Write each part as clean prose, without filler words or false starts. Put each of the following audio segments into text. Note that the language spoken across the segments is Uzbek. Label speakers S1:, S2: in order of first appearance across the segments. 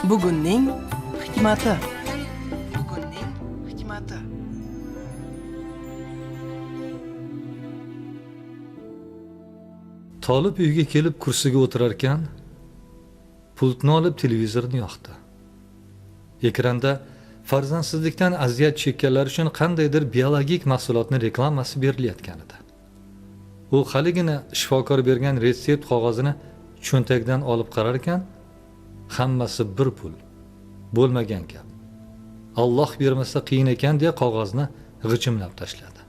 S1: Bugunning hikmati. Bugunning hikmati.
S2: Tolib uyga kelib kursiga o'tirar ekan, pultni olib televizorni yoqdi. Ekranda farzandsizlikdan aziyat chekkanlar uchun qandaydir biologik mahsulotning reklamasi berilayotgan edi. U haligina shifokor bergan retsept qog'ozini cho'ntakdan olib qarar ekan, hammasi bir pul. Bo'lmagan gap. Alloh bermasa qiyin ekan deya qog'ozni g'ichimlab tashladi.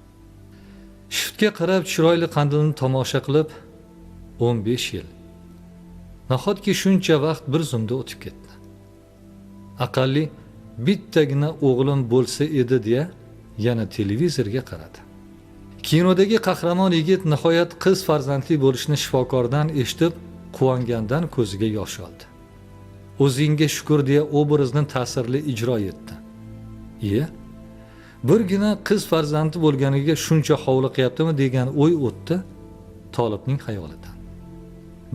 S2: Shiftga qarab chiroyli qandilni tomosha qilib 15 yil. Nahotki shuncha vaqt bir zumda o'tib ketdi. Aqalli bittagina o'g'lim bo'lsa edi deya yana televizorga qaradi. Kinodagi qahramon yigit nihoyat qiz farzandli bo'lishni shifokordan eshitib, quvongandan ko'ziga yosh oldi. O'zingga shukr deya obrazni ta'sirli ijro etdi. Birgina qiz farzandi bo'lganiga shuncha hovliqyaptimi degan o'y o'tdi Tolibning xayolidan.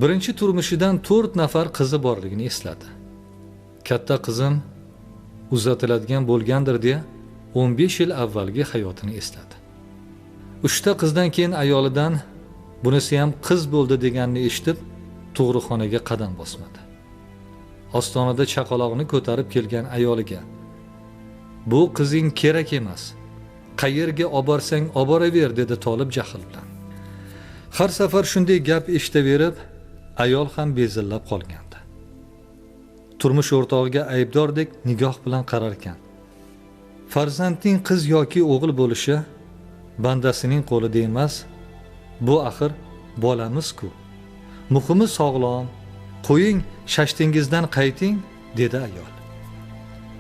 S2: Birinchi turmushidan 4 nafar qizi borligini esladi. Katta qizim uzatiladigan bo'lgandir deya 15 yil avvalgi hayotini esladi. 3 ta qizdan keyin ayolidan bunisi ham qiz bo'ldi deganini eshitib, tug'ruqxonaga qadam bosmadi. Ostonada chaqaloqni ko'tarib kelgan ayoliga: "Bu qizing kerak emas. Qayerga olib borsang olib boraver", dedi Tolib jahl bilan. Har safar shunday gap eshitaverib, ayol ham bezillab qolgandi. Turmush o'rtog'iga aybdordek nigoh bilan qarar ekan. Farzandning qiz yoki o'g'il bo'lishi bandasining qo'lida emas, bu axir bolamiz-ku. Muhimi sog'lom. Qo'ying, shashtingizdan qayting, dedi ayol.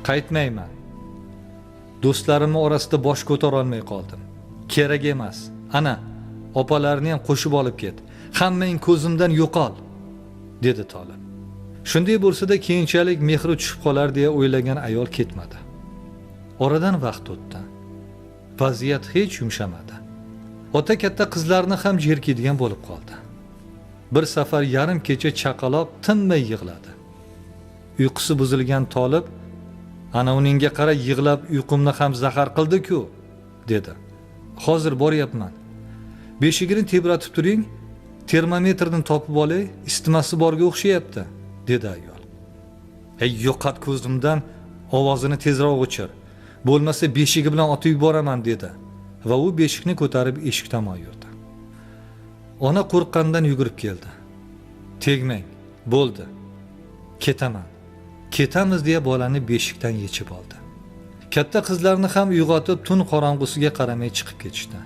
S2: Qaytmayman. Do'stlarimning orasida bosh ko'tara olmay qoldim. Kerak emas. Ana, opalarni ham qo'shib olib ket. Hammang ko'zimdan yo'qol, dedi Tolib. Shunday bo'lsa-da keyinchalik mehri tushib qolar deya o'ylagan ayol ketmadi. Oradan vaqt o'tdi. Vaziyat hech yumshamadi. Ota katta qizlarni ham jerkiydigan bo'lib qoldi. Bir safar yarim kecha chaqaloq tinmay yig'ladi. Uyqusi buzilgan Tolib, "Ana uningga qara, yig'lab uyqumni ham zahar qildi-ku", dedi. "Hozir boryapman. Beshigini tebratib turing, termometrni topib olay, isitmasi borga o'xshayapti", dedi ayol. "Ey, yo'qot ko'zimdan, ovozini tezroq o'chir. Bo'lmasa beshigi bilan otib yuboraman", dedi va u beshikni ko'tarib eshik tomon yurdi. Ona qo'rqqandan yugurib keldi. "Tegmang, bo'ldi. Ketaman. Ketamiz", deya bolani beshikdan yechib oldi. Katta qizlarni ham uyg'otib tun qorong'usiga qaramay chiqib ketishdi.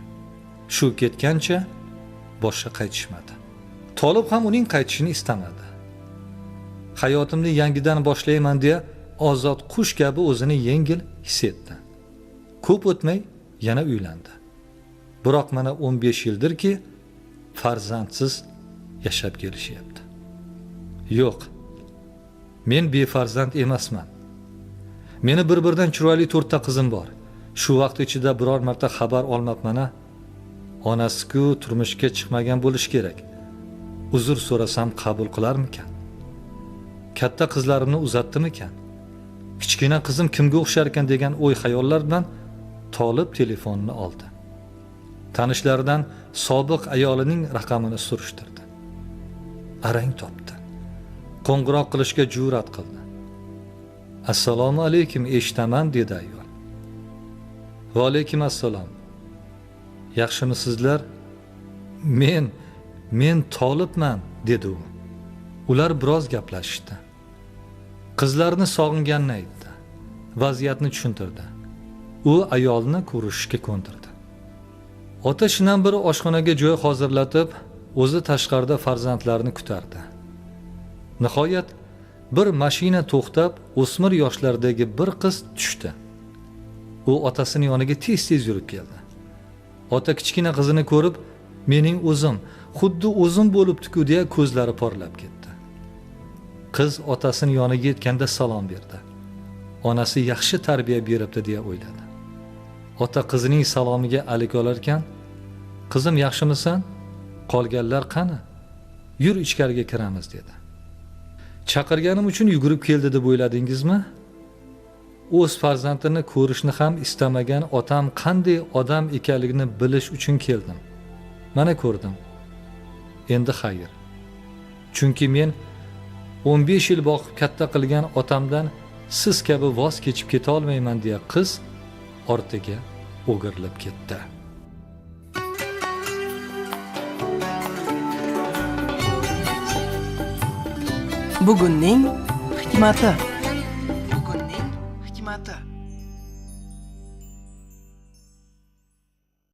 S2: Shu ketgancha boshqa qaytishmadi. Tolib ham uning qaytishini istamadi. Hayotimni yangidan boshlayman deya ozod qush kabi o'zini yengil his etdi. Ko'p o'tmay yana uylandi. Biroq mana 15 yildirki farzandsiz yashab kelishyapti. Yo'q. Men befarzand emasman. Meni bir-birdan chiroyli 4 ta qizim bor. Shu vaqt ichida biror marta xabar olmabman-a. Onasi-ku turmushga chiqmagan bo'lish kerak. Uzr so'rasam qabul qilarmikan? Katta qizlarimni uzatdimikan? Kichkina qizim kimga o'xshar ekan degan o'y xayollar bilan Tolib telefonini oldi. Tanishlaridan sobiq ayolining raqamini surishtirdi. Arang topdi. Qo'ng'iroq qilishga jur'at qildi. "Assalomu alaykum, eshitaman", dedi ayol. "Va alaykum assalom. Yaxshimisizlar? Men Tolibman", dedi u. Ular biroz gaplashishdi. Qizlarini sog'inganini aytdi. Vaziyatni tushuntirdi. U ayolni ko'rishga ko'ndirdi. Ota shinam bir oshxonaga joy hozirlatib, o'zi tashqarida farzandlarini kutardi. Nihoyat bir mashina to'xtab, o'smir yoshlardagi bir qiz tushdi. U otasining yoniga tez-tez yurib keldi. Ota kichkina qizini ko'rib, "Mening o'zim, xuddi o'zim bo'libdi-ku", deya ko'zlari porlab ketdi. Qiz otasining yoniga yetganda salom berdi. Onasi yaxshi tarbiya beribdi deya o'yladi. Ota qizining salomiga alik olar ekan, "Qizim, yaxshimisan? Qolganlar qani? Yur ichkariga kiramiz", dedi. Chaqirganim uchun yugurib keldi deb o'yladingizmi? O'z farzandini ko'rishni ham istamagan otam qanday odam ekanligini bilish uchun keldim. Mana ko'rdim. Endi xayr. Chunki men 15 yil boqib katta qilgan otamdan siz kabi voz kechib keta olmayman deya qiz ortiga o'girilib ketdi.
S1: Bugunning hikmati.